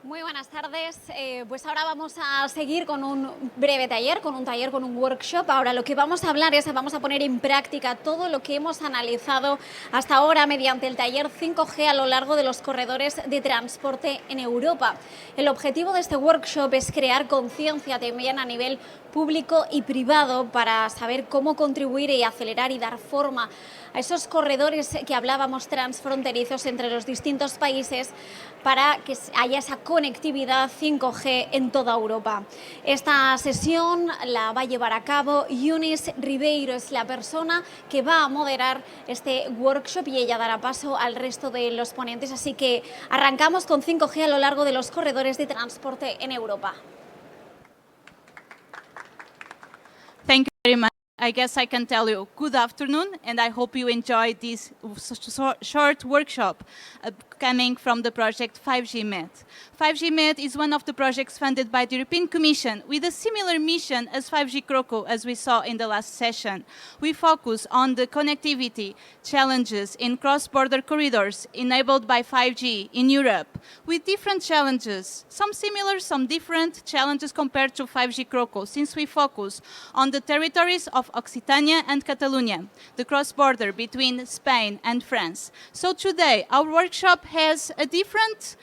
Muy buenas tardes. Pues ahora vamos a seguir con un breve taller, con un workshop. Ahora lo que vamos a hablar es, vamos a poner en práctica todo lo que hemos analizado hasta ahora mediante el taller 5G a lo largo de los corredores de transporte en Europa. El objetivo de este workshop es crear conciencia también a nivel público y privado para saber cómo contribuir y acelerar y dar forma a esos corredores que hablábamos transfronterizos entre los distintos países para que haya esa conectividad 5G en toda Europa. Esta sesión la va a llevar a cabo Eunice Ribeiro, es la persona que va a moderar este workshop y ella dará paso al resto de los ponentes. Así que arrancamos con 5G a lo largo de los corredores de transporte en Europa. Thank you very much. I guess I can tell you good afternoon, and I hope you enjoyed this short workshop coming from the project 5G Med. 5G Med is one of the projects funded by the European Commission with a similar mission as 5G Croco, as we saw in the last session. We focus on the connectivity challenges in cross-border corridors enabled by 5G in Europe, with different challenges, some similar, some different challenges compared to 5G Croco, since we focus on the territories of Occitania and Catalonia, the cross-border between Spain and France. So today, our workshop has a different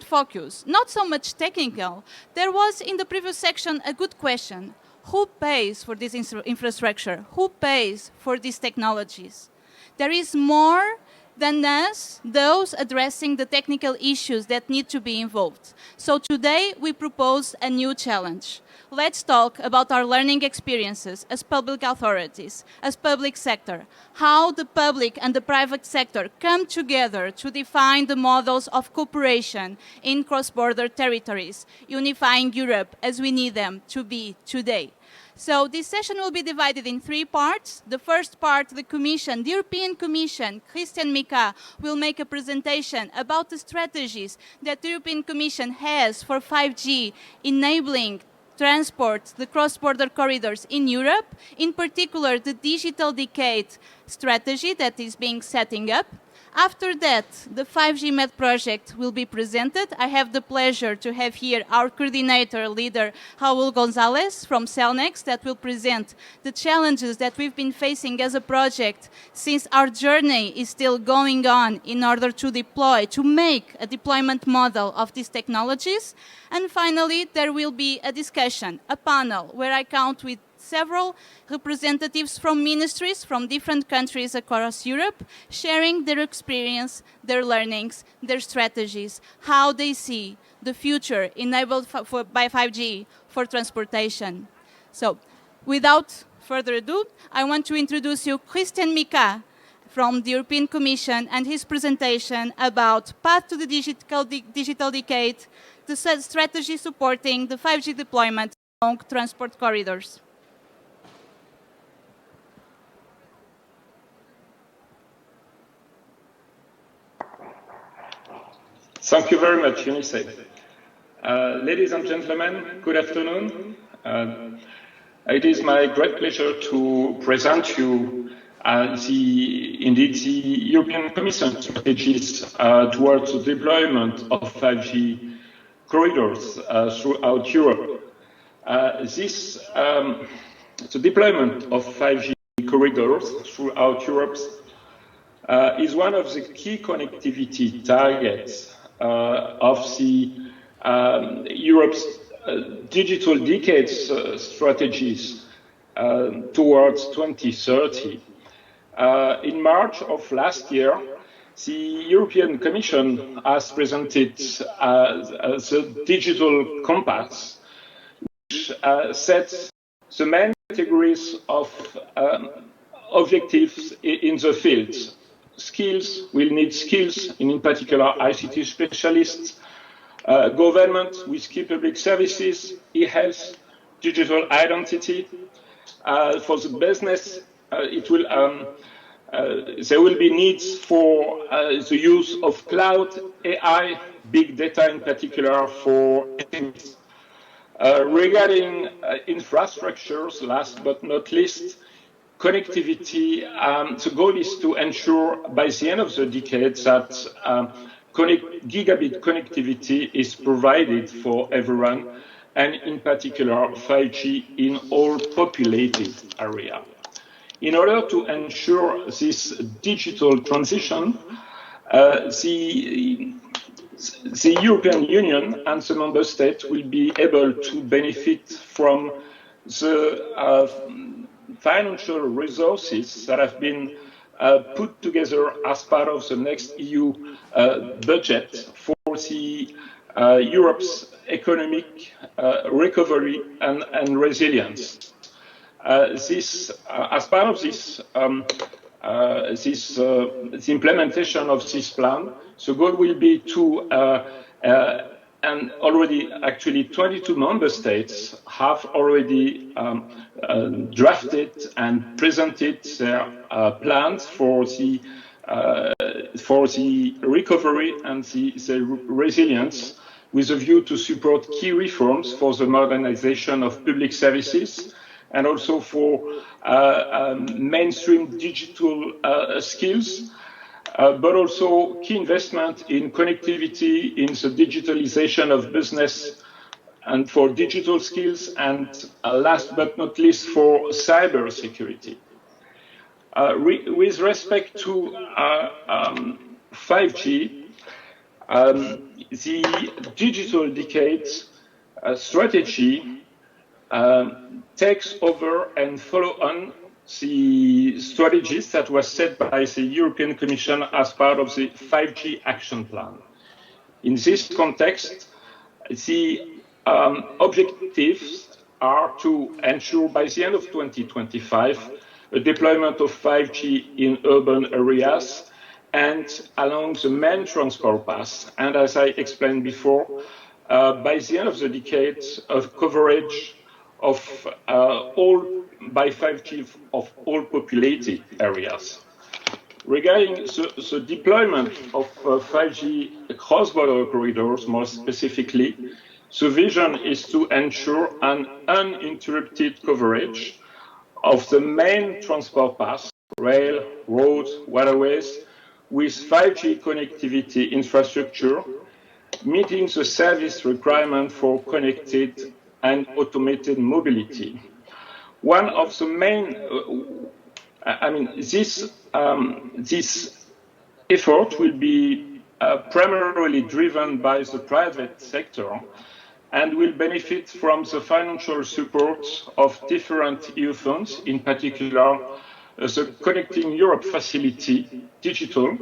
focus, not so much technical. There was in the previous section a good question. Who pays for this infrastructure? Who pays for these technologies? There is more than us, those addressing the technical issues that need to be involved. So today we propose a new challenge. Let's talk about our learning experiences as public authorities, as public sector, how the public and the private sector come together to define the models of cooperation in cross-border territories, unifying Europe as we need them to be today. So this session will be divided in 3 parts. The first part, the European Commission, Christian Mika, will make a presentation about the strategies that the European Commission has for 5G, enabling transport, the cross-border corridors in Europe, in particular the Digital Decade strategy that is being setting up. After that, the 5G Med project will be presented. I have the pleasure to have here our coordinator leader, Raul Gonzalez from Cellnex, that will present the challenges that we've been facing as a project since our journey is still going on in order to deploy, to make a deployment model of these technologies. And finally, there will be a discussion, a panel, where I count with several representatives from ministries from different countries across Europe, sharing their experience, their learnings, their strategies, how they see the future enabled by 5G for transportation. So, without further ado, I want to introduce you Christian Mika from the European Commission and his presentation about Path to the Digital Decade, the strategy supporting the 5G deployment along transport corridors. Thank you very much, Eunice. Ladies and gentlemen, good afternoon. It is my great pleasure to present you the European Commission strategies towards the deployment of 5G corridors throughout Europe. The deployment of 5G corridors throughout Europe is one of the key connectivity targets of the Europe's digital decades strategies towards 2030. In March of last year, the European Commission has presented the Digital Compass, which sets the main categories of objectives in the field. Skills, we'll need skills, in particular ICT specialists, government with key public services, e-health, digital identity. For the business, there will be needs for the use of cloud, AI, big data in particular for SMEs. Regarding infrastructures, last but not least, connectivity, the goal is to ensure by the end of the decade that gigabit connectivity is provided for everyone, and in particular 5G in all populated areas. In order to ensure this digital transition, the European Union and the member states will be able to benefit from the financial resources that have been put together as part of the next EU budget for the Europe's economic recovery and resilience. As part of this, the implementation of this plan, the goal will be to, and already actually 22 member states have already drafted and presented their plans for the recovery and the resilience, with a view to support key reforms for the modernization of public services and also for mainstream digital skills, but also key investment in connectivity, in the digitalization of business and for digital skills, and last but not least for cyber security. With respect to 5G, the digital decade strategy takes over and follow on the strategies that were set by the European Commission as part of the 5G action plan. In this context, the objectives are to ensure by the end of 2025 a deployment of 5G in urban areas and along the main transport paths. And as I explained before, by the end of the decade, of coverage of all by 5G of all populated areas. Regarding the deployment of 5G cross-border corridors, more specifically, the vision is to ensure an uninterrupted coverage of the main transport paths, rail, roads, waterways, with 5G connectivity infrastructure, meeting the service requirement for connected and automated mobility. One of the main, this effort will be primarily driven by the private sector and will benefit from the financial support of different EU funds, in particular the Connecting Europe Facility Digital,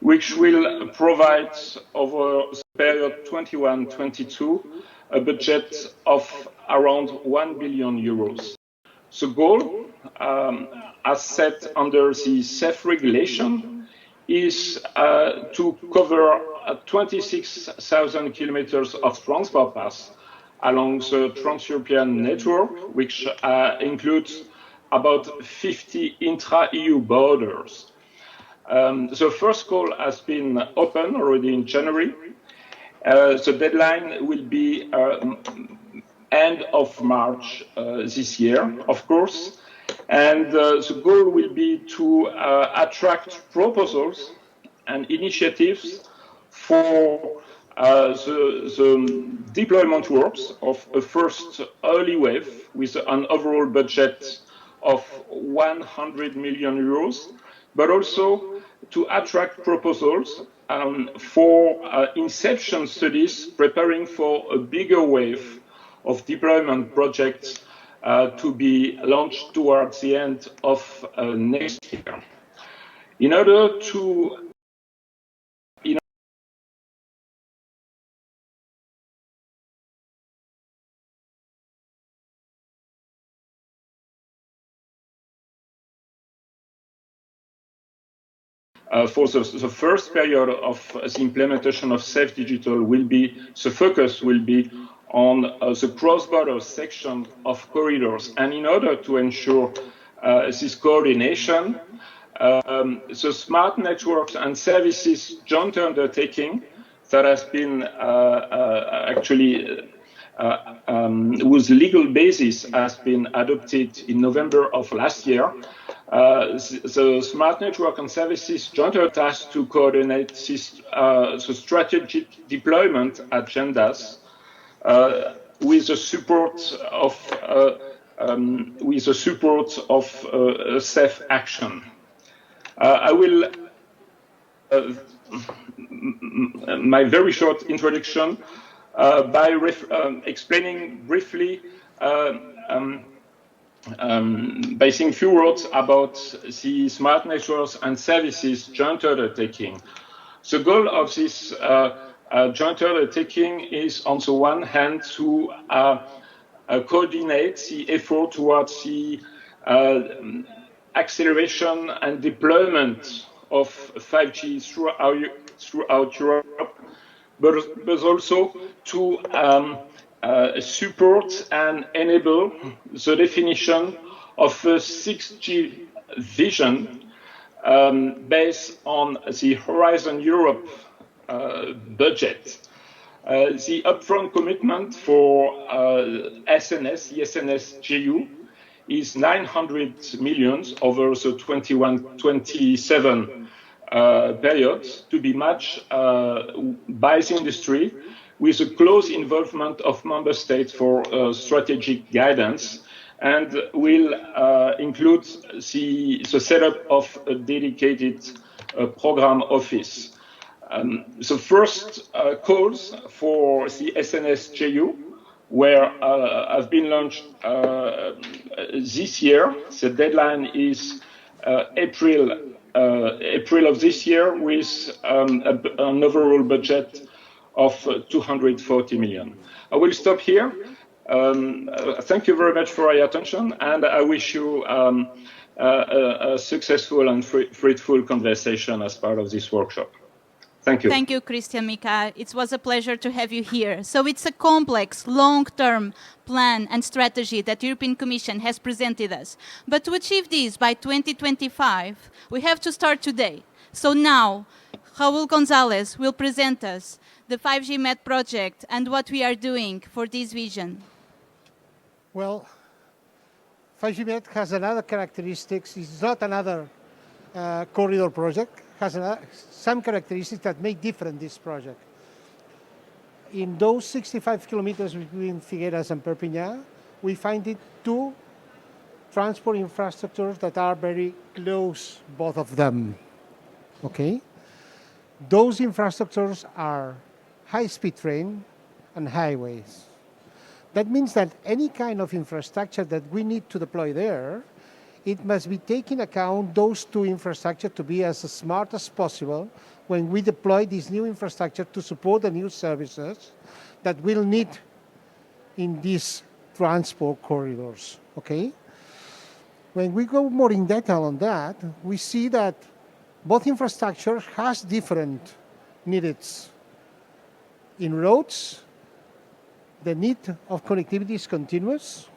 which will provide over the period 21-22 a budget of around 1 billion euros. The goal, as set under the CEF regulation, is to cover 26,000 kilometers of transport paths along the Trans-European network, which includes about 50 intra-EU borders. The first call has been open already in January. The deadline will be end of March this year, of course, and the goal will be to attract proposals and initiatives for the deployment works of a first early wave with an overall budget of 100 million euros, but also to attract proposals for inception studies preparing for a bigger wave of deployment projects to be launched towards the end of next year. In order to for the first period of the implementation of Safe Digital the focus will be on the cross-border section of corridors. And in order to ensure this coordination, the Smart Networks and Services joint undertaking that has been whose legal basis has been adopted in November of last year, The Smart Network and Services Joint task to coordinate the strategic deployment agendas with the support of safe action. I will my very short introduction by explaining briefly by saying a few words about the Smart Networks and Services joint undertaking. The goal of this joint undertaking is, on the one hand, to coordinate the effort towards the acceleration and deployment of 5G throughout Europe, but also to support and enable the definition of a 6G vision based on the Horizon Europe budget. The upfront commitment for SNS, the SNS-JU, is 900 million over the 21-27 period, to be matched by the industry with a close involvement of member states for strategic guidance, and will include the setup of a dedicated program office. The first calls for the SNS-JU have been launched this year. The deadline is April of this year, with an overall budget of 240 million. I will stop here. Thank you very much for your attention, and I wish you a successful and fruitful conversation as part of this workshop. Thank you. Thank you, Christian Mika. It was a pleasure to have you here. So it's a complex, long-term plan and strategy that the European Commission has presented us. But to achieve this by 2025, we have to start today. So now, Raul Gonzalez will present us the 5G MET project and what we are doing for this vision. Well, 5G MET has another characteristics. It's not another corridor project. Has some characteristics that make different this project. In those 65 kilometers between Figueres and Perpignan, we find it two transport infrastructures that are very close, both of them. Okay? Those infrastructures are high-speed train and highways. That means that any kind of infrastructure that we need to deploy there, it must be taking account those two infrastructures to be as smart as possible when we deploy this new infrastructure to support the new services that we'll need in these transport corridors, okay? When we go more in detail on that, we see that both infrastructure has different needs. In roads, the need of connectivity is continuous,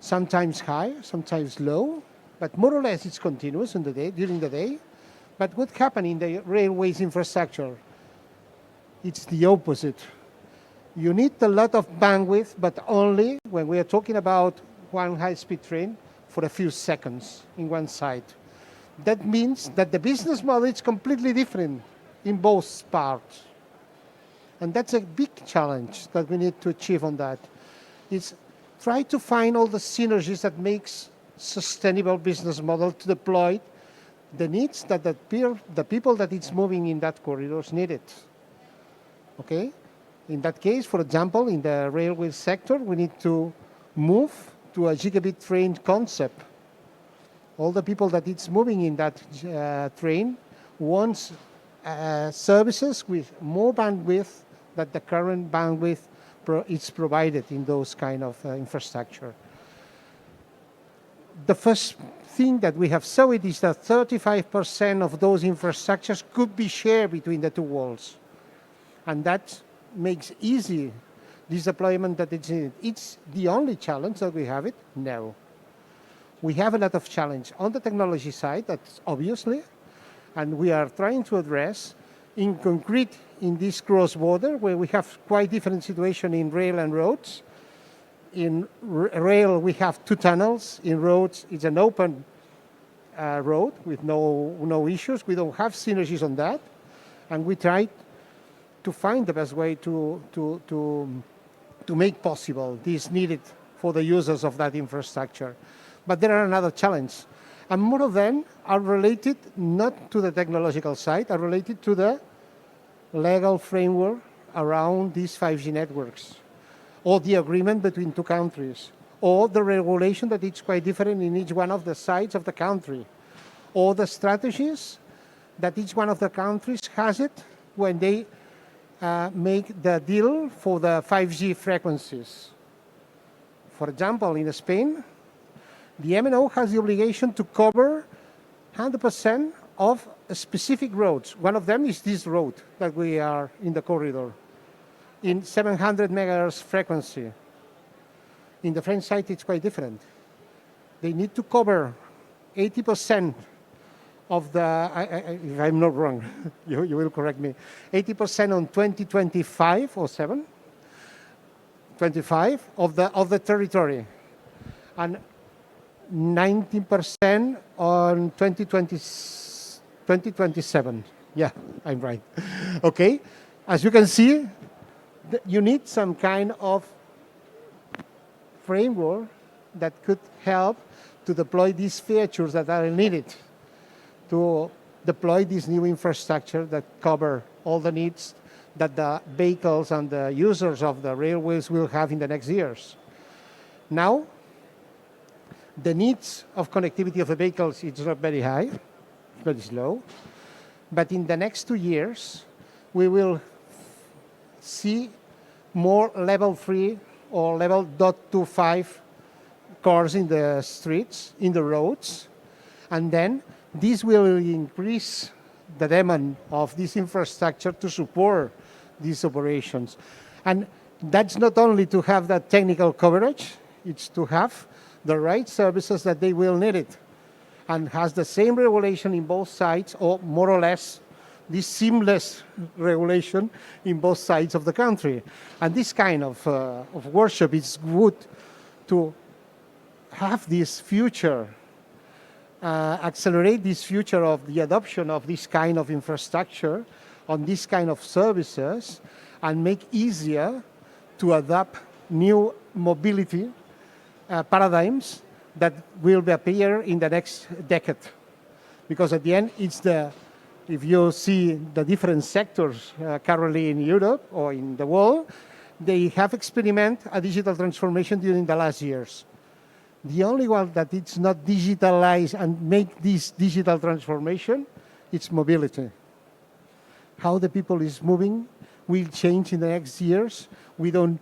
sometimes high, sometimes low, but more or less it's continuous in the day, during the day. But what happens in the railways infrastructure? It's the opposite. You need a lot of bandwidth, but only when we are talking about one high-speed train for a few seconds in one side. That means that the business model is completely different in both parts. And that's a big challenge that we need to achieve on that. It's try to find all the synergies that makes sustainable business model to deploy the needs that the people that it's moving in that corridors need it. Okay? In that case, for example, in the railway sector, we need to move to a gigabit train concept. All the people that it's moving in that train wants services with more bandwidth than the current bandwidth is provided in those kind of infrastructure. The first thing that we have saw it is that 35% of those infrastructures could be shared between the two walls. And that makes easy this deployment that it's in. It's the only challenge that we have it? No. We have a lot of challenge on the technology side, that's obviously, and we are trying to address in concrete in this cross-border where we have quite different situation in rail and roads. In rail, we have two tunnels. In roads, it's an open road with no issues. We don't have synergies on that. And we try to find the best way to make possible this needed for the users of that infrastructure. But there are another challenge. And more of them are related not to the technological side, are related to the legal framework around these 5G networks, or the agreement between two countries, or the regulation that is quite different in each one of the sides of the country, or the strategies that each one of the countries has it when they make the deal for the 5G frequencies. For example, in Spain, the MNO has the obligation to cover 100% of specific roads. One of them is this road that we are in the corridor, in 700 megahertz frequency. In the French side, it's quite different. They need to cover 80% of the, if I'm not wrong, you will correct me, 80% on 2025 or 25 of the territory, and 19% on 2027. Yeah, I'm right. Okay, as you can see, you need some kind of framework that could help to deploy these features that are needed to deploy this new infrastructure that cover all the needs that the vehicles and the users of the railways will have in the next years. Now, the needs of connectivity of the vehicles is not very high, it's very slow, but in the next 2 years, we will see more level 3 or level .25 cars in the streets, in the roads, and then this will increase the demand of this infrastructure to support these operations. And that's not only to have that technical coverage, it's to have the right services that they will need it, and has the same regulation in both sides, or more or less this seamless regulation in both sides of the country. And this kind of workshop is good to have this future, accelerate this future of the adoption of this kind of infrastructure on this kind of services, and make easier to adopt new mobility paradigms that will appear in the next decade. Because at the end, it's if you see the different sectors currently in Europe or in the world, they have experimented a digital transformation during the last years. The only one that it's not digitalized and make this digital transformation, it's mobility. How the people is moving will change in the next years. We don't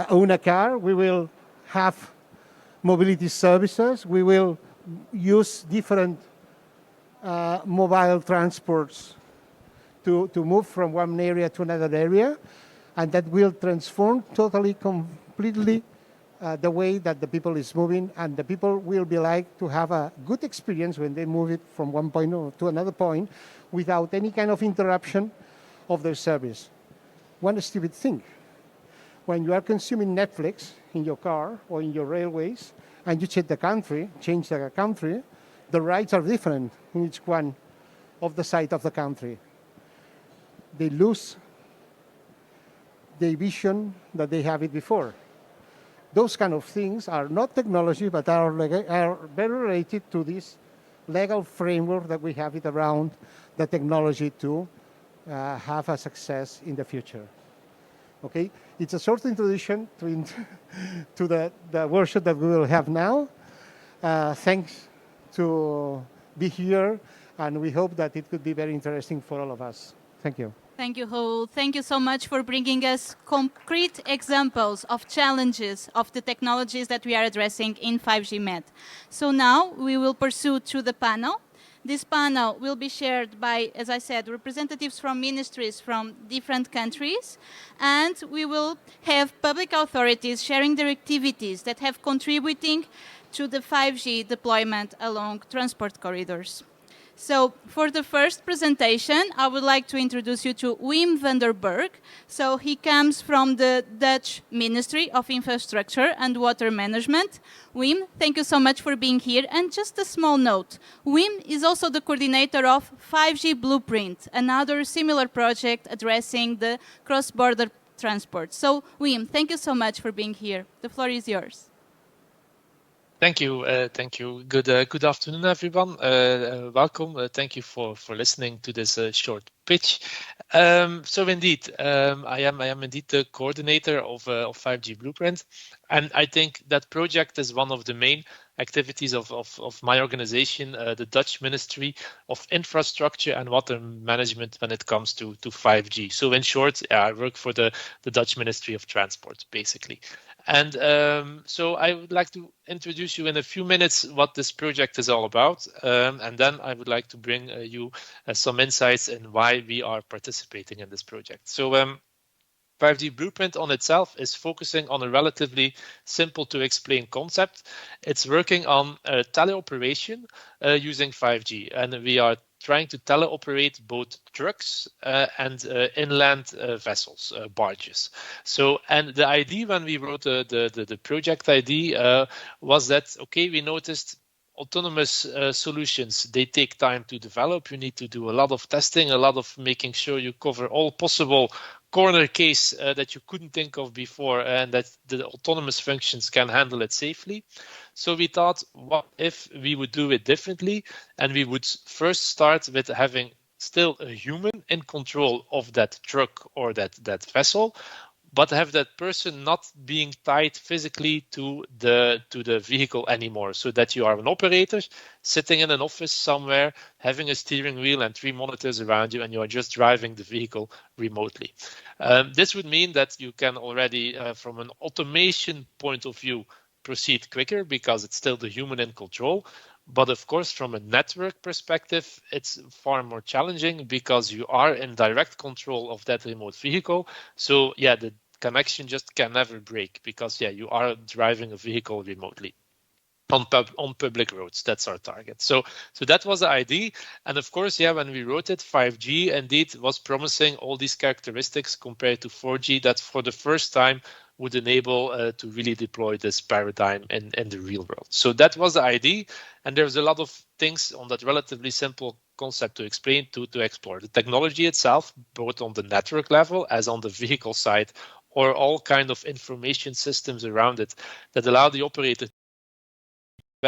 own a car. We will have mobility services. We will use different mobile transports to move from one area to another area, and that will transform totally, completely the way that the people is moving, and the people will be like to have a good experience when they move it from one point to another point without any kind of interruption of their service. One stupid thing, when you are consuming Netflix in your car or in your railways, and you change the country, the rights are different in each one of the side of the country. They lose the vision that they have it before. Those kind of things are not technology, but are very related to this legal framework that we have it around the technology to have a success in the future. Okay, it's a short introduction to the workshop that we will have now. Thanks to be here, and we hope that it could be very interesting for all of us. Thank you. Thank you, Raul. Thank you so much for bringing us concrete examples of challenges of the technologies that we are addressing in 5G MED. So now we will pursue through the panel. This panel will be shared by, as I said, representatives from ministries from different countries, and we will have public authorities sharing their activities that have contributing to the 5G deployment along transport corridors. So for the first presentation, I would like to introduce you to Wim Van Der Berk. So he comes from the Dutch Ministry of Infrastructure and Water Management. Wim, thank you so much for being here. And just a small note, Wim is also the coordinator of 5G Blueprint, another similar project addressing the cross-border transport. So Wim, thank you so much for being here. The floor is yours. Thank you. Thank you. Good afternoon, everyone. Welcome. Thank you for listening to this short pitch. So indeed, I am indeed the coordinator of 5G Blueprint, and I think that project is one of the main activities of my organization, the Dutch Ministry of Infrastructure and Water Management, when it comes to 5G. So in short, I work for the Dutch Ministry of Transport, basically. And so I would like to introduce you in a few minutes what this project is all about. And then I would like to bring you some insights in why we are participating in this project. So 5G Blueprint on itself is focusing on a relatively simple to explain concept. It's working on teleoperation using 5G, and we are trying to teleoperate both trucks and inland vessels, barges. So, and the idea when we wrote the project idea was that, okay, we noticed autonomous solutions, they take time to develop. You need to do a lot of testing, a lot of making sure you cover all possible corner case that you couldn't think of before, and that the autonomous functions can handle it safely. So we thought, what if we would do it differently, and we would first start with having still a human in control of that truck or that vessel, but have that person not being tied physically to the vehicle anymore, so that you are an operator sitting in an office somewhere, having a steering wheel and 3 monitors around you, and you are just driving the vehicle remotely. This would mean that you can already, from an automation point of view, proceed quicker because it's still the human in control. But of course, from a network perspective, it's far more challenging because you are in direct control of that remote vehicle. So yeah, the connection just can never break because yeah, you are driving a vehicle remotely on public roads. That's our target. So that was the idea. And of course, yeah, when we wrote it, 5G indeed was promising all these characteristics compared to 4G that for the first time would enable to really deploy this paradigm in the real world. So that was the idea. And there's a lot of things on that relatively simple concept to explain, to explore. The technology itself, both on the network level as on the vehicle side, or all kind of information systems around it that allow the operator to be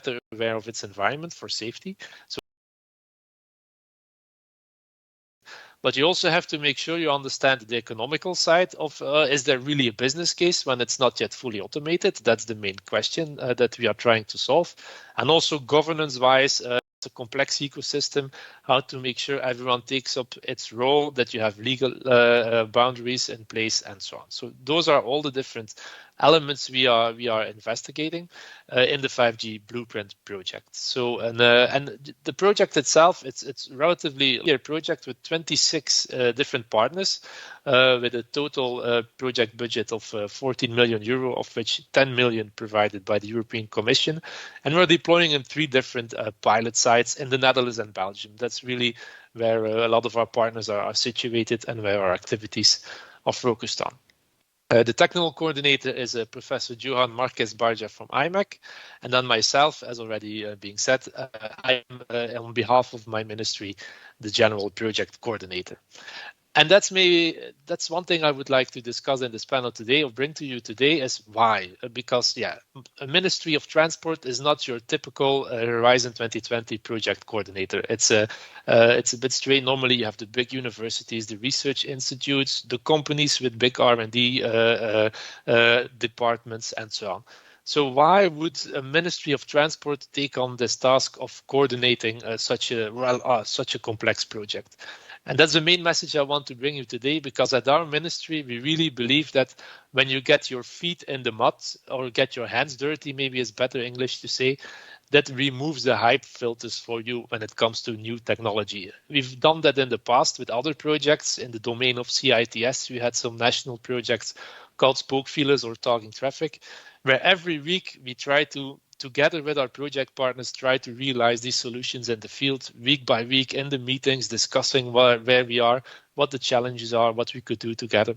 better aware of its environment for safety. So, but you also have to make sure you understand the economical side of, is there really a business case when it's not yet fully automated? That's the main question that we are trying to solve. And also governance-wise, it's a complex ecosystem, how to make sure everyone takes up its role, that you have legal boundaries in place and so on. So those are all the different elements we are investigating in the 5G Blueprint project. So and the project itself, it's relatively a project with 26 different partners with a total project budget of 14 million euro, of which 10 million provided by the European Commission, and we're deploying in 3 different pilot sites in the Netherlands and Belgium. That's really where a lot of our partners are situated and where our activities are focused on. The technical coordinator is Professor Johan Marquez Barja from IMEC, and then myself, as already being said, I am on behalf of my ministry, the general project coordinator. And that's one thing I would like to discuss in this panel today, or bring to you today, is why. Because yeah, a Ministry of Transport is not your typical Horizon 2020 project coordinator. It's a bit strange. Normally, you have the big universities, the research institutes, the companies with big R&D departments, and so on. So why would a Ministry of Transport take on this task of coordinating such a complex project? And that's the main message I want to bring you today, because at our ministry, we really believe that when you get your feet in the mud, or get your hands dirty, maybe is better English to say, that removes the hype filters for you when it comes to new technology. We've done that in the past with other projects. In the domain of CITS, we had some national projects called spoke feelers or talking traffic, where every week we try to together with our project partners, try to realize these solutions in the field week by week in the meetings, discussing where we are, what the challenges are, what we could do together.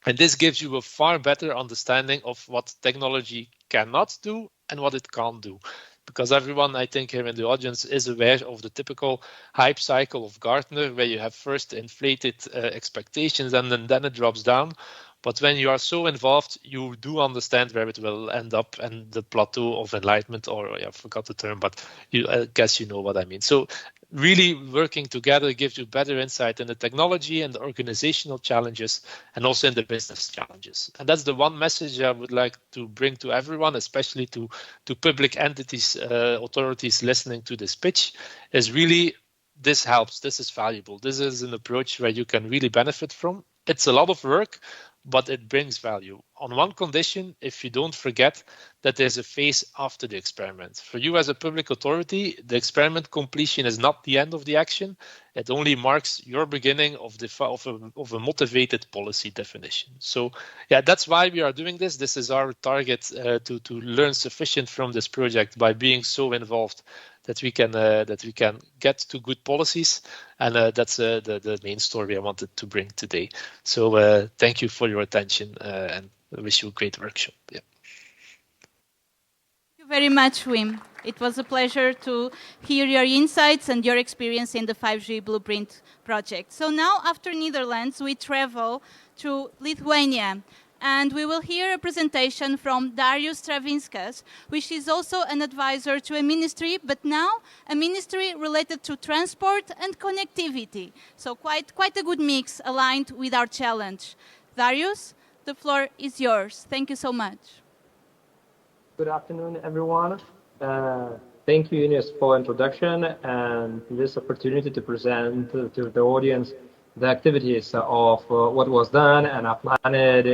And this gives you a far better understanding of what technology cannot do and what it can't do. Because everyone, I think, here in the audience is aware of the typical hype cycle of Gartner, where you have first inflated expectations and then it drops down. But when you are so involved, you do understand where it will end up and the plateau of enlightenment, or I forgot the term, but I guess you know what I mean. So really working together gives you better insight in the technology and the organizational challenges and also in the business challenges. And that's the one message I would like to bring to everyone, especially to public entities, authorities listening to this pitch, is really this helps, this is valuable. This is an approach where you can really benefit from. It's a lot of work, but it brings value. On one condition, if you don't forget that there's a phase after the experiment. For you as a public authority, the experiment completion is not the end of the action. It only marks your beginning of a motivated policy definition. So yeah, that's why we are doing this. This is our target to learn sufficient from this project by being so involved that we can get to good policies, and that's the main story I wanted to bring today. So thank you for your attention, and I wish you a great workshop. Yeah. Thank you very much, Wim. It was a pleasure to hear your insights and your experience in the 5G Blueprint project. So now, after Netherlands, we travel to Lithuania. And we will hear a presentation from Darius Stravinskas, which is also an advisor to a ministry, but now a ministry related to transport and connectivity. So quite a good mix aligned with our challenge. Darius, the floor is yours. Thank you so much. Good afternoon, everyone. Thank you, Ines, for introduction and this opportunity to present to the audience the activities of what was done and are planned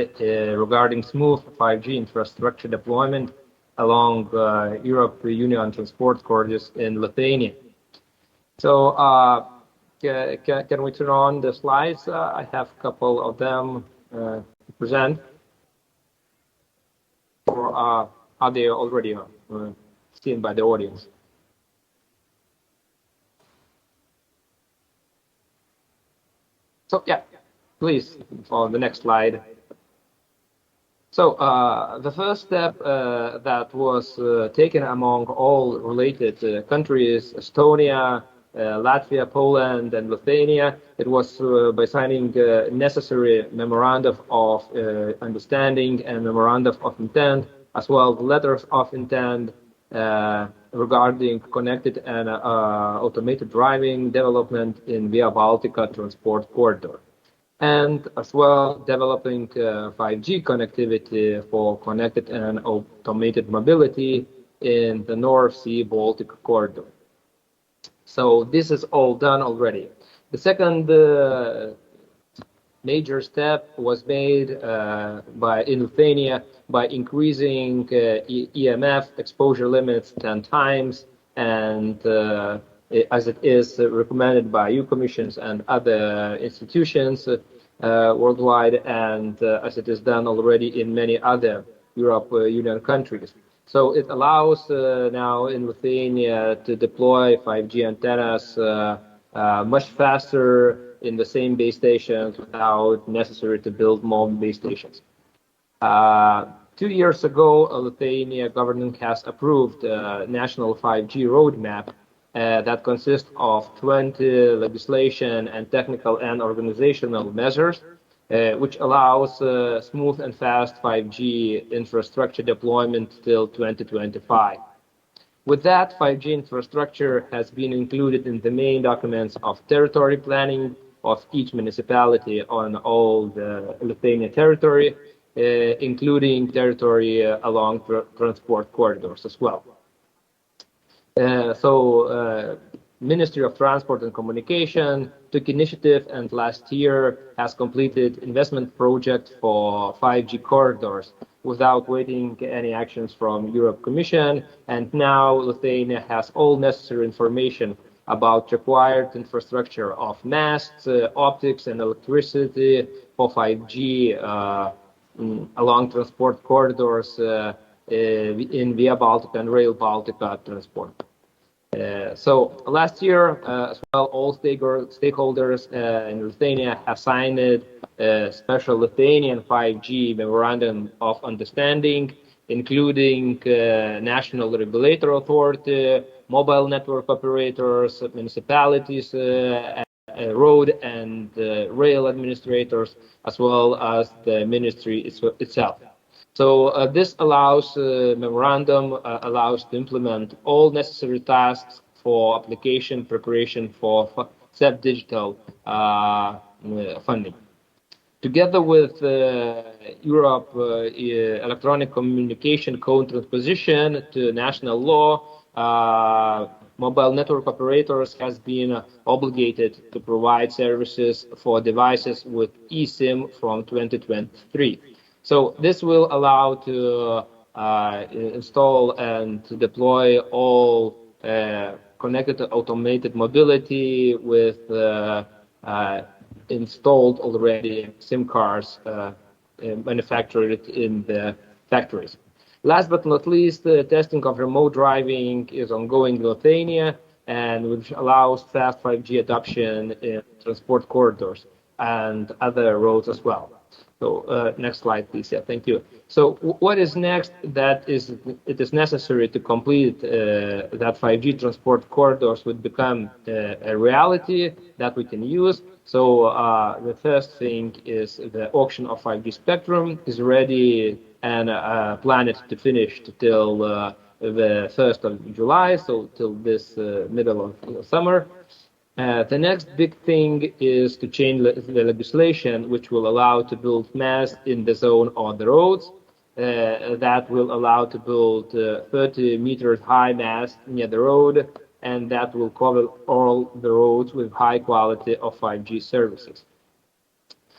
regarding smooth 5G infrastructure deployment along European Union transport corridors in Lithuania. So can we turn on the slides? I have a couple of them to present. Or are they already seen by the audience? So yeah, please, on the next slide. So the first step that was taken among all related countries, Estonia, Latvia, Poland, and Lithuania, it was by signing necessary memorandum of understanding and memorandum of intent, as well as letters of intent regarding connected and automated driving development in Via Baltica transport corridor, and as well developing 5G connectivity for connected and automated mobility in the North Sea Baltic corridor. So this is all done already. The second major step was made in Lithuania by increasing EMF exposure limits 10 times, and as it is recommended by EU commissions and other institutions worldwide, and as it is done already in many other European Union countries. So it allows now in Lithuania to deploy 5G antennas much faster in the same base stations without necessary to build more base stations. 2 years ago, Lithuania government has approved a national 5G roadmap that consists of 20 legislation and technical and organizational measures, which allows smooth and fast 5G infrastructure deployment till 2025. With that, 5G infrastructure has been included in the main documents of territory planning of each municipality on all the Lithuania territory, including territory along transport corridors as well. Ministry of Transport and Communication took initiative and last year has completed investment project for 5G corridors without waiting any actions from Europe Commission, and now Lithuania has all necessary information about required infrastructure of masts, optics and electricity for 5G along transport corridors in Via Baltica and Rail Baltica transport. So last year, as well, all stakeholders in Lithuania have signed a special Lithuanian 5G Memorandum of Understanding, including National Regulatory Authority, mobile network operators, municipalities, road and rail administrators, as well as the ministry itself. So this allows memorandum allows to implement all necessary tasks for application preparation for CEF digital funding. Together with Europe Electronic Communication Code transposition to national law, mobile network operators has been obligated to provide services for devices with eSIM from 2023. So this will allow to install and to deploy all connected automated mobility with installed already SIM cards manufactured in the factories. Last but not least, testing of remote driving is ongoing in Lithuania, and which allows fast 5G adoption in transport corridors and other roads as well. So next slide, please. Yeah, thank you. So what is next? It is necessary to complete that 5G transport corridors would become a reality that we can use. So the first thing is the auction of 5G spectrum is ready and planned to finish till the 1st of July, so till this middle of summer. The next big thing is to change the legislation, which will allow to build masts in the zone on the roads. That will allow to build 30 meters high mast near the road, and that will cover all the roads with high quality of 5G services.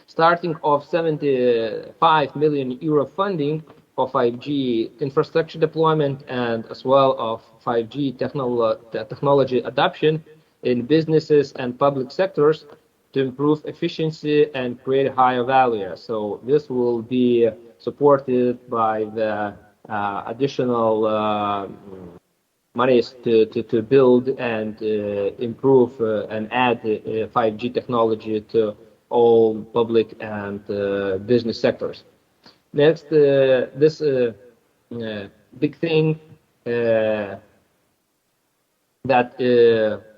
Starting of 75 million euro funding for 5G infrastructure deployment and as well of 5G technology adoption in businesses and public sectors to improve efficiency and create higher value. So this will be supported by the additional monies to build and improve and add 5G technology to all public and business sectors. Next, this big thing that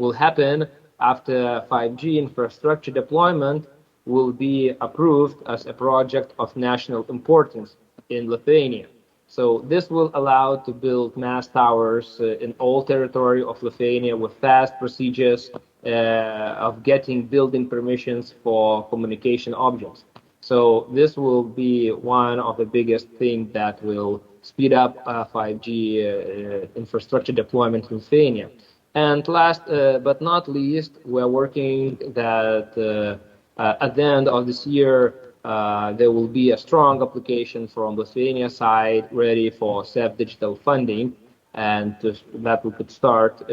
will happen after 5G infrastructure deployment will be approved as a project of national importance in Lithuania. So this will allow to build mast towers in all territory of Lithuania with fast procedures of getting building permissions for communication objects. So this will be one of the biggest things that will speed up 5G infrastructure deployment in Lithuania. And last but not least, we're working that at the end of this year, there will be a strong application from Lithuania side ready for CEF digital funding, and that we could start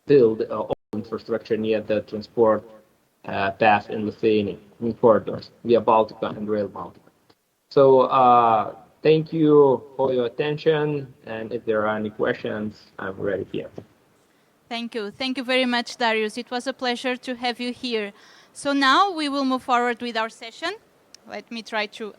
build all infrastructure near the transport path in Lithuania, in corridors, Via Baltica and Rail Baltica. So thank you for your attention, and if there are any questions, I'm ready here. Thank you. Thank you very much, Darius. It was a pleasure to have you here. So now we will move forward with our session. Let me try to...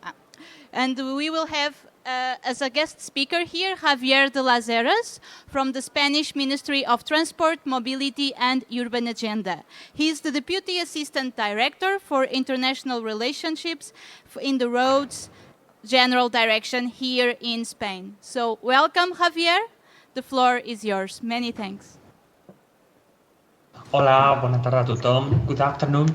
and we will have, as a guest speaker here, Javier de las Heras from the Spanish Ministry of Transport, Mobility and Urban Agenda. He is the Deputy Assistant Director for International Relationships in the Roads General Direction here in Spain. So welcome, Javier. The floor is yours. Many thanks. Hola, buona tarde a tothom. Good afternoon.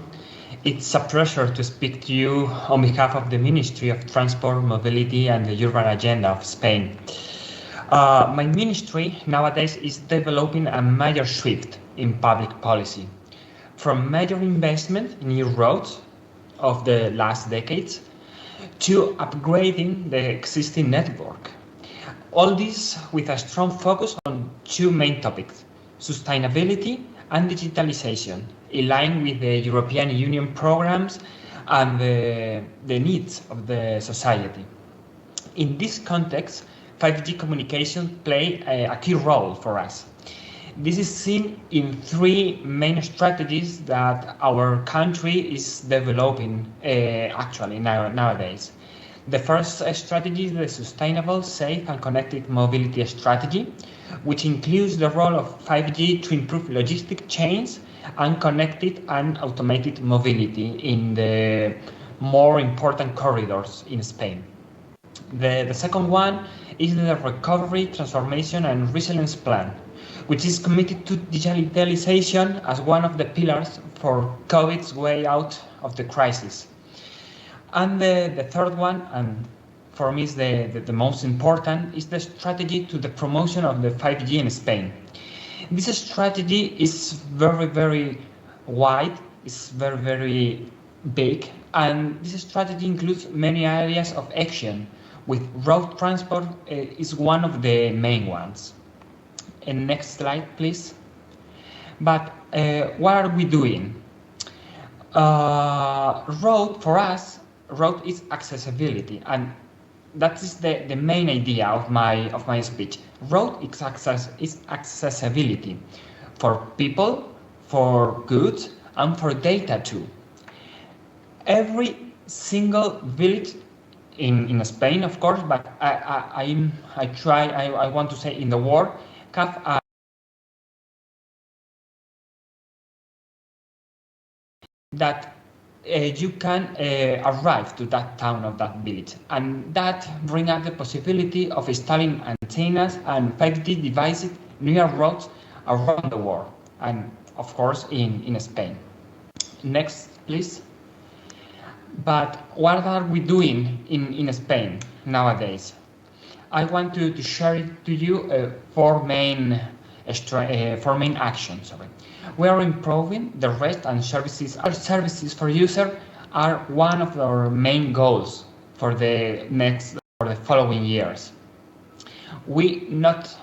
It's a pleasure to speak to you on behalf of the Ministry of Transport, Mobility and the Urban Agenda of Spain. My ministry nowadays is developing a major shift in public policy, from major investment in new roads of the last decades to upgrading the existing network. All this with a strong focus on two main topics: sustainability and digitalization, in line with the European Union programs and the needs of the society. In this context, 5G communications play a key role for us. This is seen in three main strategies that our country is developing actually nowadays. The first strategy is the Sustainable, Safe and Connected Mobility Strategy, which includes the role of 5G to improve logistic chains and connected and automated mobility in the more important corridors in Spain. The second one is the Recovery, Transformation and Resilience Plan, which is committed to digitalization as one of the pillars for COVID's way out of the crisis. And the third one, and for me is the most important, is the strategy to the promotion of the 5G in Spain. This strategy is very, very wide, it's very, very big, and this strategy includes many areas of action, with road transport is one of the main ones. And next slide, please. But what are we doing? Road, for us, road is accessibility, and that is the main idea of my speech. Road is accessibility for people, for goods, and for data too. Every single village in Spain, of course, but I want to say in the world, have a that you can arrive to that town or that village, and that brings up the possibility of installing antennas and 5G devices near roads around the world, and of course in Spain. Next, please. But what are we doing in Spain nowadays? I want to share it to you four main actions. We are improving the rest and services. Our services for users are one of our main goals for the following years. We not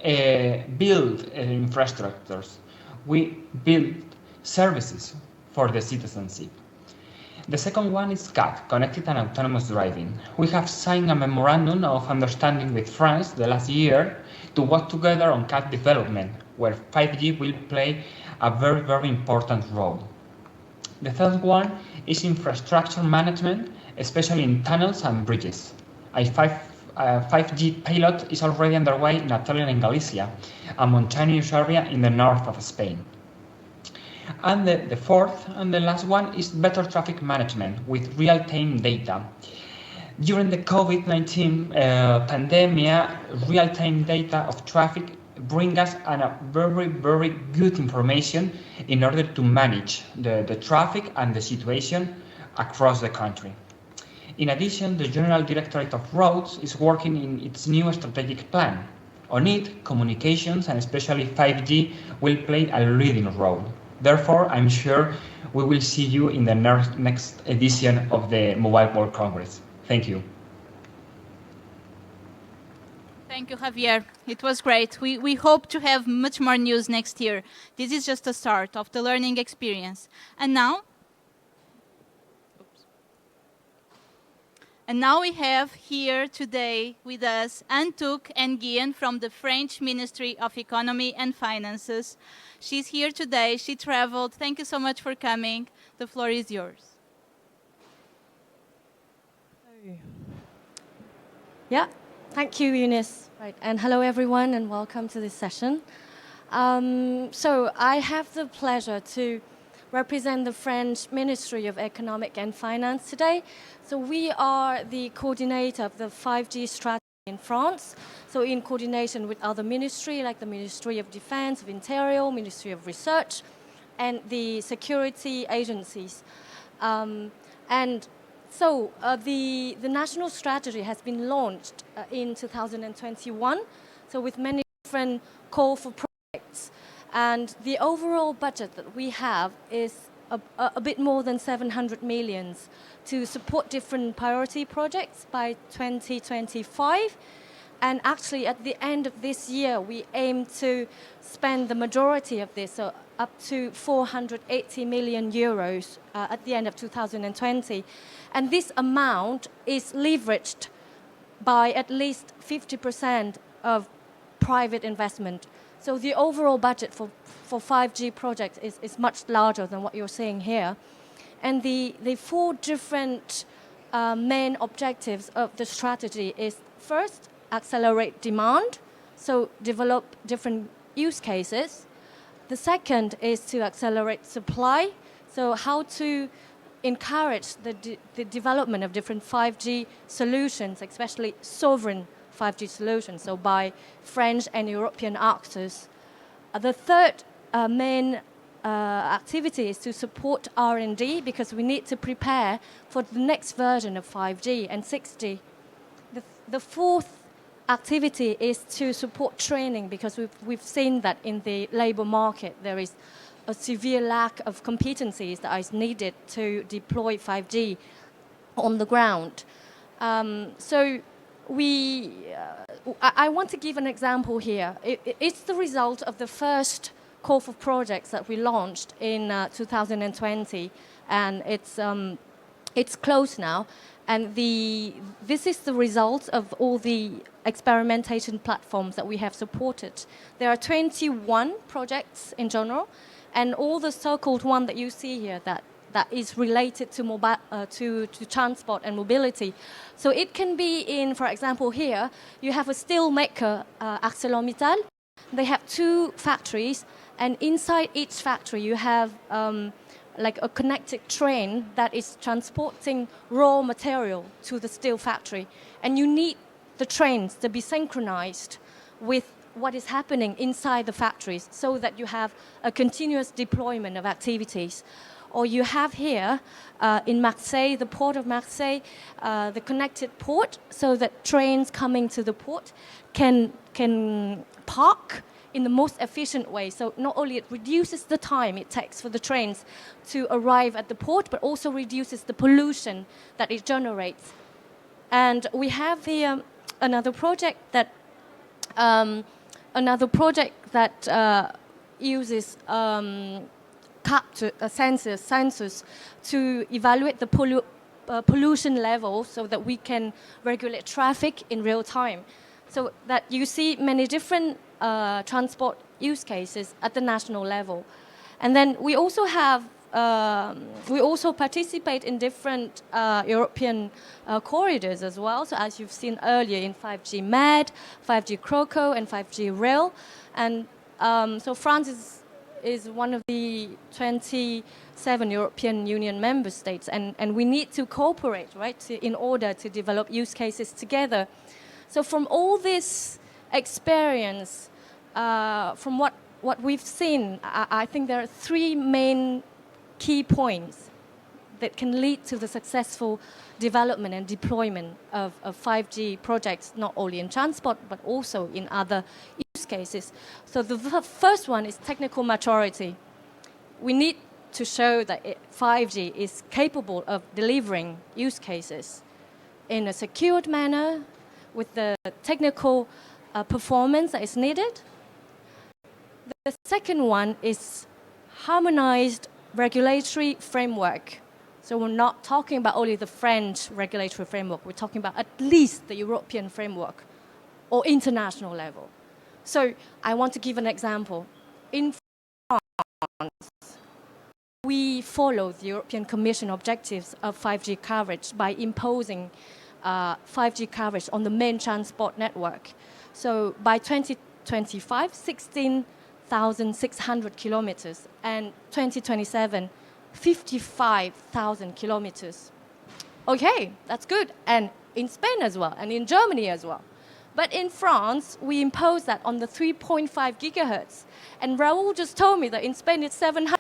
build infrastructures. We build services for the citizenship. The second one is CAT, Connected and Autonomous Driving. We have signed a Memorandum of Understanding with France the last year to work together on CAT development, where 5G will play a very, very important role. The third one is infrastructure management, especially in tunnels and bridges. A 5G pilot is already underway in Italy and Galicia, a mountainous area in the north of Spain. And the fourth and the last one is better traffic management with real-time data. During the COVID-19 pandemic, real-time data of traffic bring us a very, very good information in order to manage the traffic and the situation across the country. In addition, the General Directorate of Roads is working in its new strategic plan. On it, communications and especially 5G will play a leading role. Therefore, I'm sure we will see you in the next edition of the Mobile World Congress. Thank you. Thank you, Javier. It was great. We hope to have much more news next year. This is just a start of the learning experience. And now we have here today with us Antouk Nguyen from the French Ministry of Economy and Finances. She's here today. She traveled. Thank you so much for coming. The floor is yours. Yeah, thank you, Eunice. Right, and hello, everyone, and welcome to this session. So I have the pleasure to represent the French Ministry of Economic and Finance today. So we are the coordinator of the 5G strategy in France, so in coordination with other ministries like the Ministry of Defense, of Interior, Ministry of Research, and the security agencies. And so the national strategy has been launched in 2021, so with many different call for projects. And the overall budget that we have is a bit more than 700 million to support different priority projects by 2025. And actually, at the end of this year, we aim to spend the majority of this, so up to 480 million euros at the end of 2020. And this amount is leveraged by at least 50% of private investment. So the overall budget for 5G projects is much larger than what you're seeing here. And the 4 different main objectives of the strategy is, first, accelerate demand, so develop different use cases. The second is to accelerate supply, so how to encourage the development of different 5G solutions, especially sovereign 5G solutions, so by French and European actors. The third main activity is to support R&D, because we need to prepare for the next version of 5G and 6G. The fourth activity is to support training, because we've seen that in the labor market there is a severe lack of competencies that is needed to deploy 5G on the ground. So I want to give an example here. It's the result of the first call for projects that we launched in 2020, and it's closed now. And this is the result of all the experimentation platforms that we have supported. There are 21 projects in general, and all the so-called one that you see here that is related to transport and mobility. So it can be in, for example, here, you have a steel maker, ArcelorMittal. They have 2 factories, and inside each factory you have like a connected train that is transporting raw material to the steel factory. And you need the trains to be synchronized with what is happening inside the factories, so that you have a continuous deployment of activities. Or you have here in Marseille, the port of Marseille, the connected port, so that trains coming to the port can park in the most efficient way. So not only it reduces the time it takes for the trains to arrive at the port, but also reduces the pollution that it generates. And we have here another project that uses sensors to evaluate the pollution level, so that we can regulate traffic in real time. So that you see many different transport use cases at the national level. And then we also have, we also participate in different European corridors as well. So as you've seen earlier in 5G MED, 5G Croco, and 5G Rail. And so France is one of the 27 European Union member states, and we need to cooperate, right, in order to develop use cases together. So from all this experience, from what we've seen, I think there are 3 main key points that can lead to the successful development and deployment of 5G projects, not only in transport, but also in other use cases. So the first one is technical maturity. We need to show that 5G is capable of delivering use cases in a secured manner, with the technical performance that is needed. The second one is harmonized regulatory framework. So we're not talking about only the French regulatory framework, we're talking about at least the European framework or international level. So I want to give an example. In France, we follow the European Commission objectives of 5G coverage by imposing 5G coverage on the main transport network. So by 2025, 16,600 kilometers, and 2027, 55,000 kilometers. Okay, that's good. And in Spain as well, and in Germany as well. But in France, we impose that on the 3.5 gigahertz. And Raul just told me that in Spain it's 700.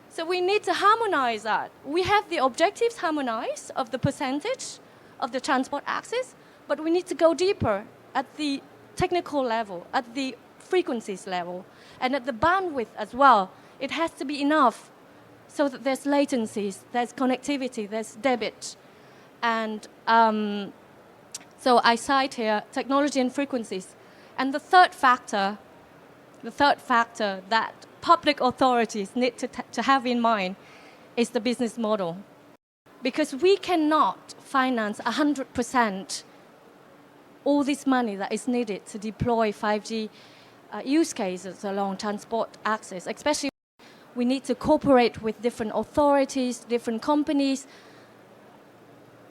So we need to harmonize that. We have the objectives harmonized of the percentage of the transport access, but we need to go deeper at the technical level, at the frequencies level, and at the bandwidth as well. It has to be enough so that there's latencies, there's connectivity, there's debit. And so I cite here technology and frequencies. And the third factor that public authorities need to have in mind is the business model. Because we cannot finance 100% all this money that is needed to deploy 5G use cases along transport access, especially we need to cooperate with different authorities, different companies.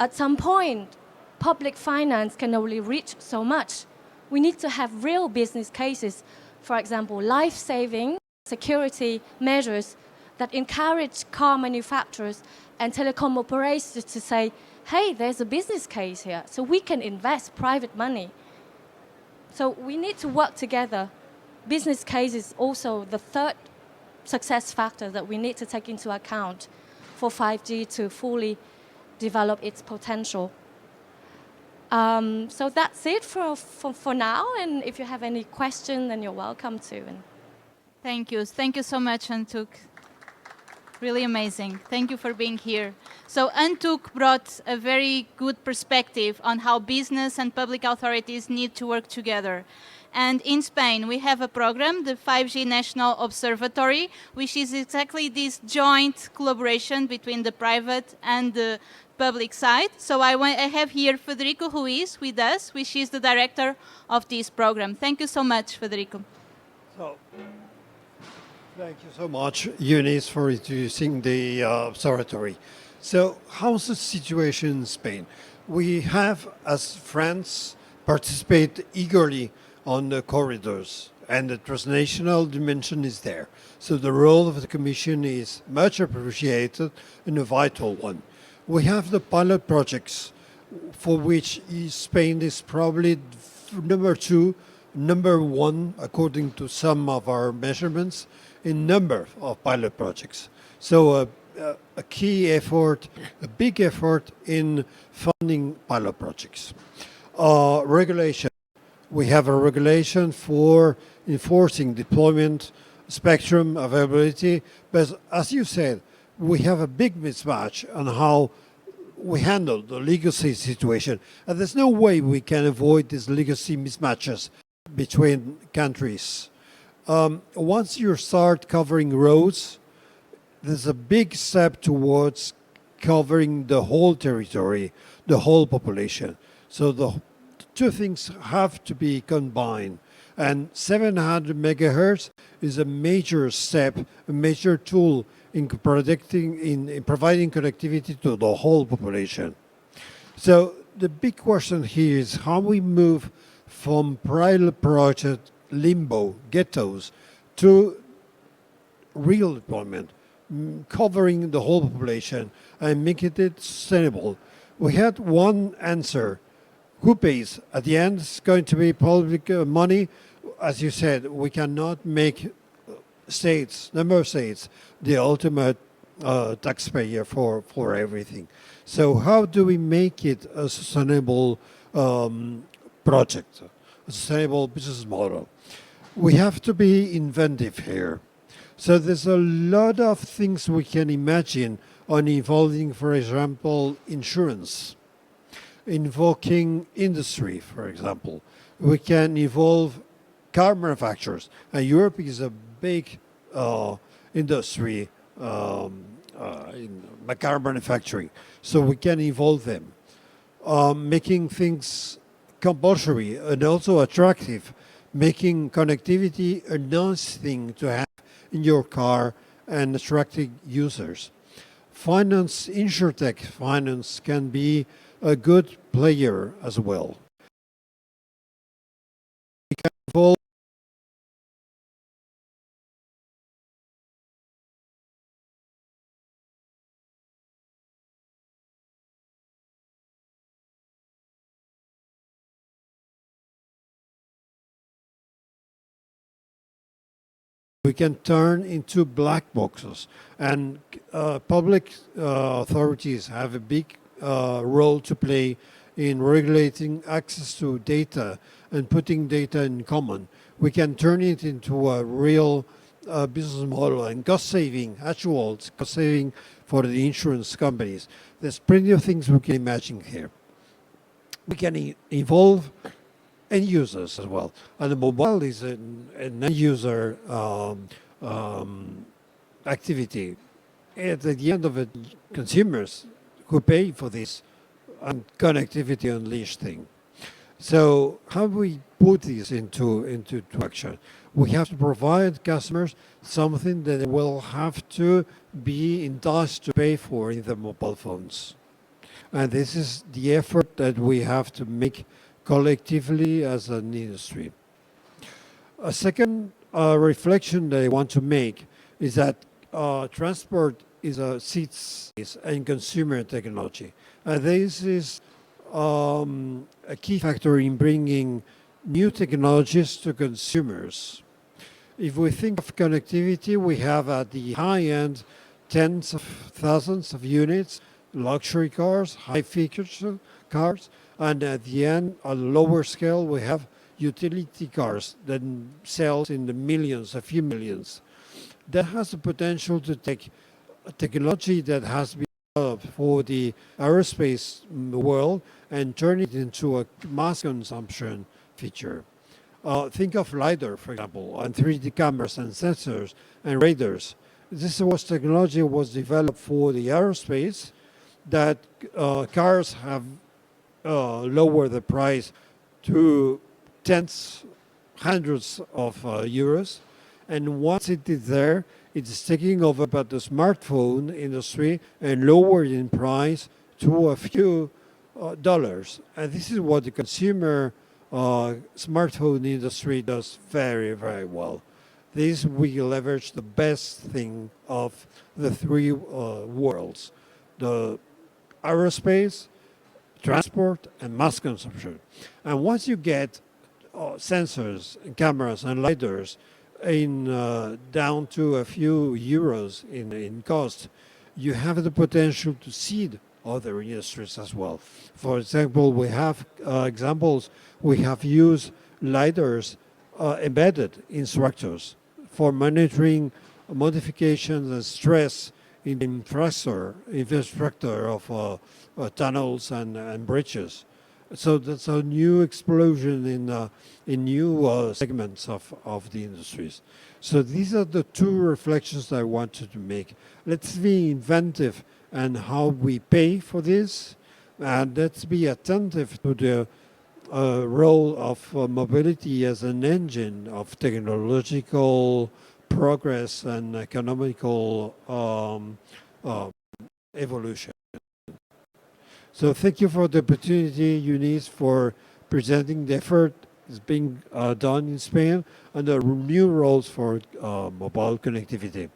At some point, public finance can only reach so much. We need to have real business cases, for example, life-saving security measures that encourage car manufacturers and telecom operators to say, hey, there's a business case here, so we can invest private money. So we need to work together. Business case is also the third success factor that we need to take into account for 5G to fully develop its potential. So that's it for now, and if you have any questions, then you're welcome to. Thank you. Thank you so much, Antuk. Really amazing. Thank you for being here. So Antuk brought a very good perspective on how business and public authorities need to work together. And in Spain, we have a program, the 5G National Observatory, which is exactly this joint collaboration between the private and the public side. So I have here Federico Ruiz with us, which is the director of this program. Thank you so much, Federico. Thank you so much, Eunice, for introducing the observatory. So how's the situation in Spain? We have, as France, participate eagerly on the corridors, and the transnational dimension is there. So the role of the Commission is much appreciated and a vital one. We have the pilot projects, for which Spain is probably number 2, number 1, according to some of our measurements, in number of pilot projects. So a key effort, a big effort in funding pilot projects. Regulation. We have a regulation for enforcing deployment, spectrum availability, but as you said, we have a big mismatch on how we handle the legacy situation. And there's no way we can avoid these legacy mismatches between countries. Once you start covering roads, there's a big step towards covering the whole territory, the whole population. So the two things have to be combined. And 700 megahertz is a major step, a major tool in providing connectivity to the whole population. So the big question here is how we move from pilot project limbo, ghettos, to real deployment, covering the whole population and making it sustainable. We had one answer. Who pays? At the end, it's going to be public money. As you said, we cannot make states, number of states, the ultimate taxpayer for everything. So how do we make it a sustainable project, a sustainable business model? We have to be inventive here. So there's a lot of things we can imagine on involving, for example, insurance, invoking industry, for example. We can involve car manufacturers. And Europe is a big industry in car manufacturing. So we can involve them. Making things compulsory and also attractive, making connectivity a nice thing to have in your car and attracting users. Finance, insurtech finance can be a good player as well. We can involve we can turn into black boxes, and public authorities have a big role to play in regulating access to data and putting data in common. We can turn it into a real business model and cost saving, actual cost saving for the insurance companies. There's plenty of things we can imagine here. We can involve end users as well. And the mobile is an end user activity. At the end of it, consumers who pay for this connectivity unleashed thing. So how do we put this into action? We have to provide customers something that they will have to be enticed to pay for in the mobile phones. And this is the effort that we have to make collectively as an industry. A second reflection that I want to make is that transport is a seats and consumer technology. This is a key factor in bringing new technologies to consumers. If we think of connectivity, we have at the high end tens of thousands of units, luxury cars, high features cars, and at the end, on a lower scale, we have utility cars that sells in the millions, a few millions. That has the potential to take a technology that has been developed for the aerospace world and turn it into a mass consumption feature. Think of LiDAR, for example, and 3D cameras and sensors and radars. This technology was developed for the aerospace that cars have lowered the price to tens, hundreds of euros. And once it is there, it's taking over by the smartphone industry and lowered in price to a few dollars. And this is what the consumer smartphone industry does very, very well. This we leverage the best thing of the three worlds, the aerospace, transport, and mass consumption. And once you get sensors, and cameras, and LiDARs in down to a few euros in cost, you have the potential to seed other industries as well. For example, we have examples. We have used LiDARs embedded in structures for monitoring modifications and stress in the infrastructure of tunnels and bridges. So that's a new explosion in new segments of the industries. So these are the two reflections that I wanted to make. Let's be inventive and how we pay for this, and let's be attentive to the role of mobility as an engine of technological progress and economical evolution. So thank you for the opportunity, Eunice, for presenting the effort that's being done in Spain and the new roles for mobile connectivity.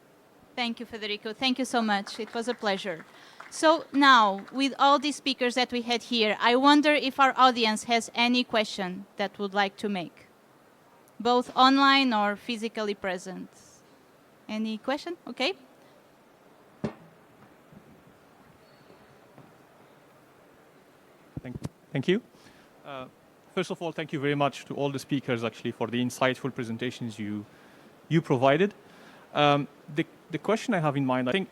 Thank you, Federico. Thank you so much. It was a pleasure. So now, with all the speakers that we had here, I wonder if our audience has any question that would like to make, both online or physically present. Any question? Okay. Thank you. First of all, thank you very much to all the speakers actually for the insightful presentations you provided. The question I have in mind, I think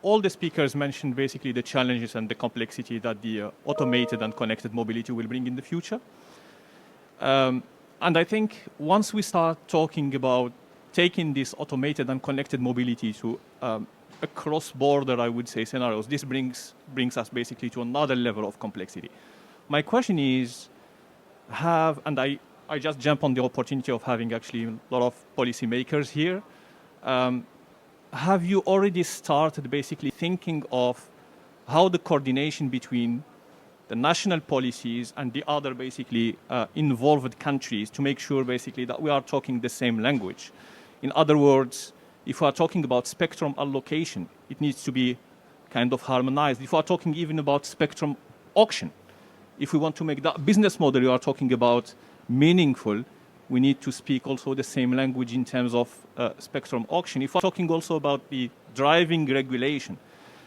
all the speakers mentioned basically the challenges and the complexity that the automated and connected mobility will bring in the future. And I think once we start talking about taking this automated and connected mobility to a cross-border, I would say, scenarios, this brings us basically to another level of complexity. My question is, and I just jump on the opportunity of having actually a lot of policymakers here, have you already started basically thinking of how the coordination between the national policies and the other basically involved countries to make sure basically that we are talking the same language? In other words, if we are talking about spectrum allocation, it needs to be kind of harmonized. If we are talking even about spectrum auction, if we want to make that business model you are talking about meaningful, we need to speak also the same language in terms of spectrum auction. If we're talking also about the driving regulation,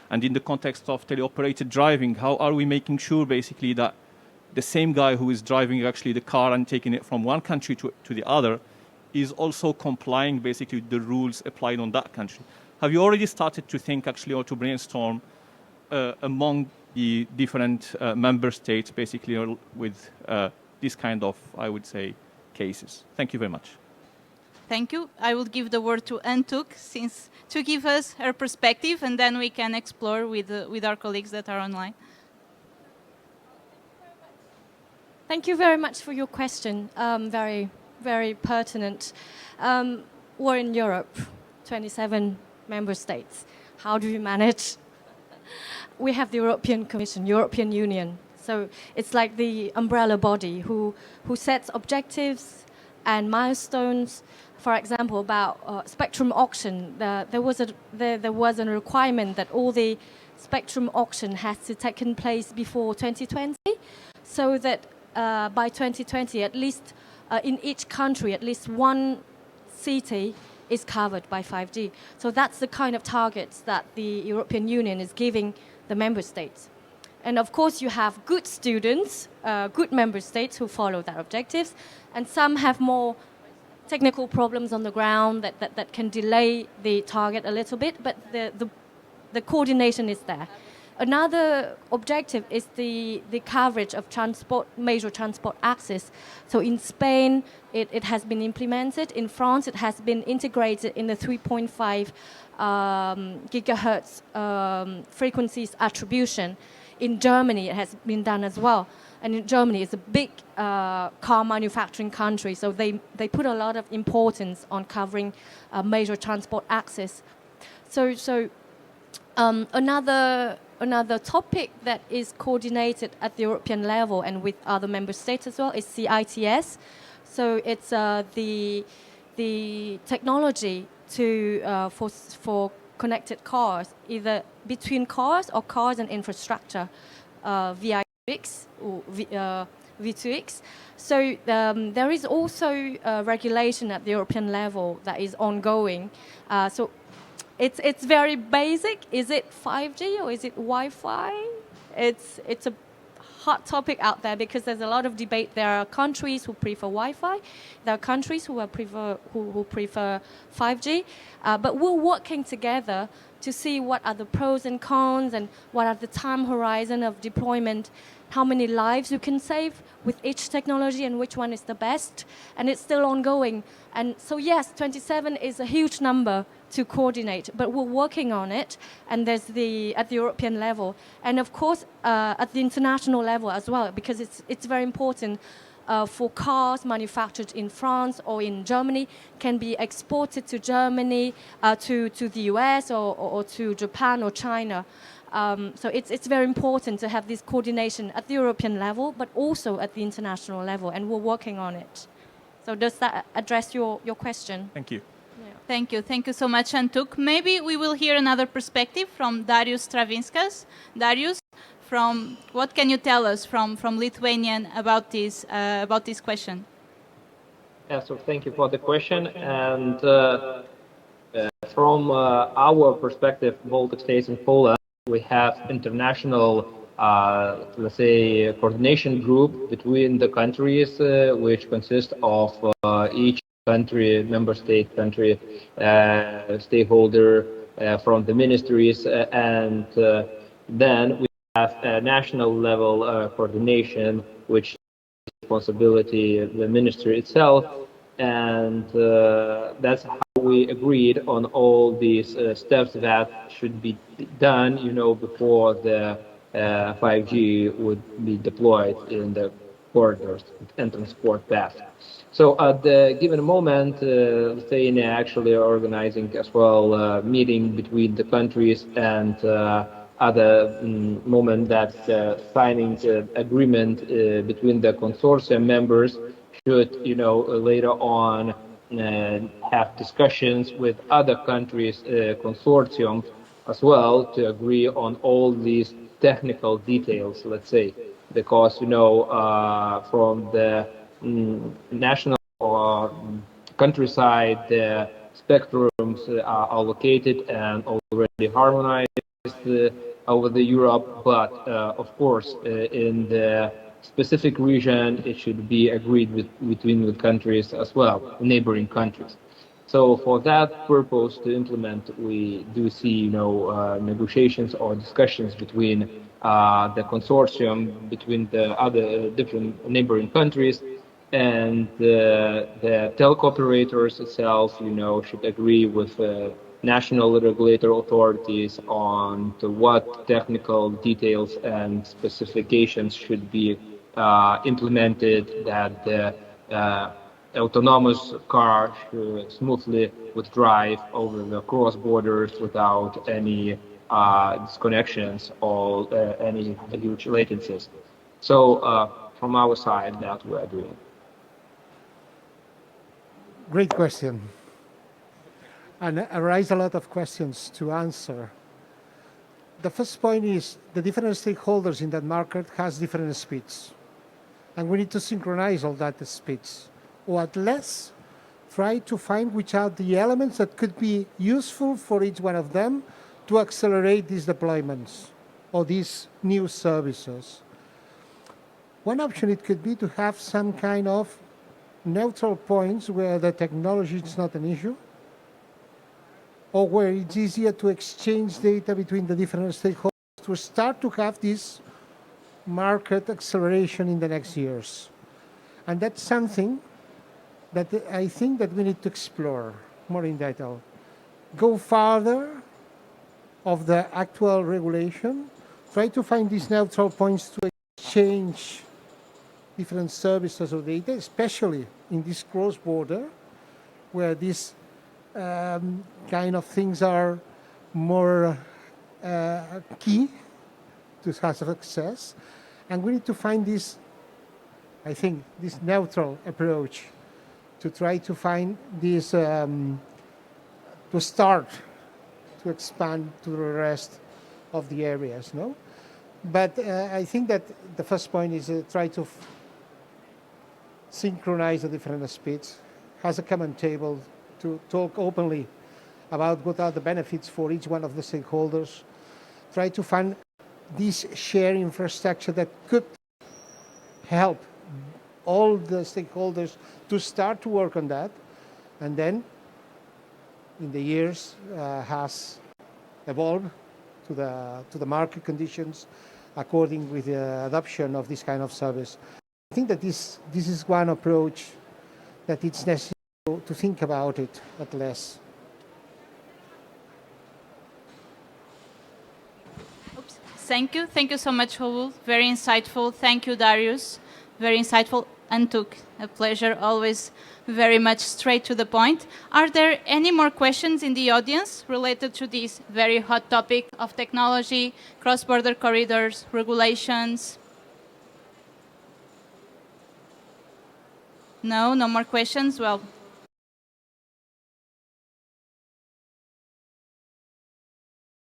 and in the context of teleoperated driving, how are we making sure basically that the same guy who is driving actually the car and taking it from one country to the other is also complying basically with the rules applied on that country? Have you already started to think actually or to brainstorm among the different member states basically or with this kind of, I would say, cases? Thank you very much. Thank you. I will give the word to Antuk to give us her perspective, and then we can explore with our colleagues that are online. Thank you very much for your question. Very, very pertinent. We're in Europe, 27 member states. How do you manage? We have the European Commission, European Union. So it's like the umbrella body who sets objectives and milestones. For example, about spectrum auction, there was a requirement that all the spectrum auction has to take place before 2020, so that by 2020, at least in each country, at least one city is covered by 5G. So that's the kind of targets that the European Union is giving the member states. And of course, you have good students, good member states who follow their objectives, and some have more technical problems on the ground that can delay the target a little bit, but the coordination is there. Another objective is the coverage of major transport access. So in Spain, it has been implemented. In France, it has been integrated in the 3.5 gigahertz frequencies attribution. In Germany, it has been done as well. And in Germany, it's a big car manufacturing country, so they put a lot of importance on covering major transport access. So another topic that is coordinated at the European level and with other member states as well is CITS. So it's the technology for connected cars, either between cars or cars and infrastructure, VI2X or V2X. So there is also regulation at the European level that is ongoing. So it's very basic. Is it 5G or is it Wi-Fi? It's a hot topic out there because there's a lot of debate. There are countries who prefer Wi-Fi. There are countries who prefer 5G. But we're working together to see what are the pros and cons and what are the time horizon of deployment, how many lives you can save with each technology and which one is the best. And it's still ongoing. And so yes, 27 is a huge number to coordinate, but we're working on it, and there's at the European level, and of course at the international level as well, because it's very important for cars manufactured in France or in Germany can be exported to Germany, to the US or to Japan or China. So it's very important to have this coordination at the European level, but also at the international level, and we're working on it. So does that address your question? Thank you. Thank you. Thank you so much, Antuk. Maybe we will hear another perspective from Darius Stravinskas. Darius, what can you tell us from Lithuanian about this question? Yeah, so thank you for the question. And from our perspective, Baltic states and Poland, we have international, let's say, coordination group between the countries, which consist of each country, member state country, stakeholder from the ministries, and then we have a national level coordination, which is responsibility of the ministry itself, and that's how we agreed on all these steps that should be done, before the 5G would be deployed in the corridors and transport path. So at the given moment, Lithuania actually organizing as well a meeting between the countries, and other moment that signing the agreement between the consortium members should, later on have discussions with other countries' consortium as well to agree on all these technical details, let's say, because, from the national or countryside, the spectrums are allocated and already harmonized over the Europe, but of course in the specific region it should be agreed between the countries as well, neighboring countries. So for that purpose to implement, we do see negotiations or discussions between the consortium, between the other different neighboring countries, and the telco operators itself, should agree with national regulator authorities on to what technical details and specifications should be implemented that the autonomous car smoothly would drive over the cross borders without any disconnections or any huge latencies. So from our side, that we are doing. Great question. And arise a lot of questions to answer. The first point is the different stakeholders in that market has different speeds. And we need to synchronize all that speeds, or at least try to find which are the elements that could be useful for each one of them to accelerate these deployments or these new services. One option it could be to have some kind of neutral points where the technology is not an issue, or where it's easier to exchange data between the different stakeholders to start to have this market acceleration in the next years. And that's something that I think that we need to explore more in detail. Go farther of the actual regulation, try to find these neutral points to exchange different services or data, especially in this cross-border, where these kind of things are more key to have success. And we need to find this, I think, this neutral approach to try to find this, to start to expand to the rest of the areas, no? But I think that the first point is try to synchronize the different speeds, has a common table to talk openly about what are the benefits for each one of the stakeholders, try to find this shared infrastructure that could help all the stakeholders to start to work on that, and then in the years has evolved to the market conditions according with the adoption of this kind of service. I think that this is one approach that it's necessary to think about it at least. Thank you so much, Raul. Very insightful. Thank you, Darius. Very insightful. And Tuk, a pleasure, always very much straight to the point. Are there any more questions in the audience related to this very hot topic of technology, cross-border corridors, regulations? No more questions? Well,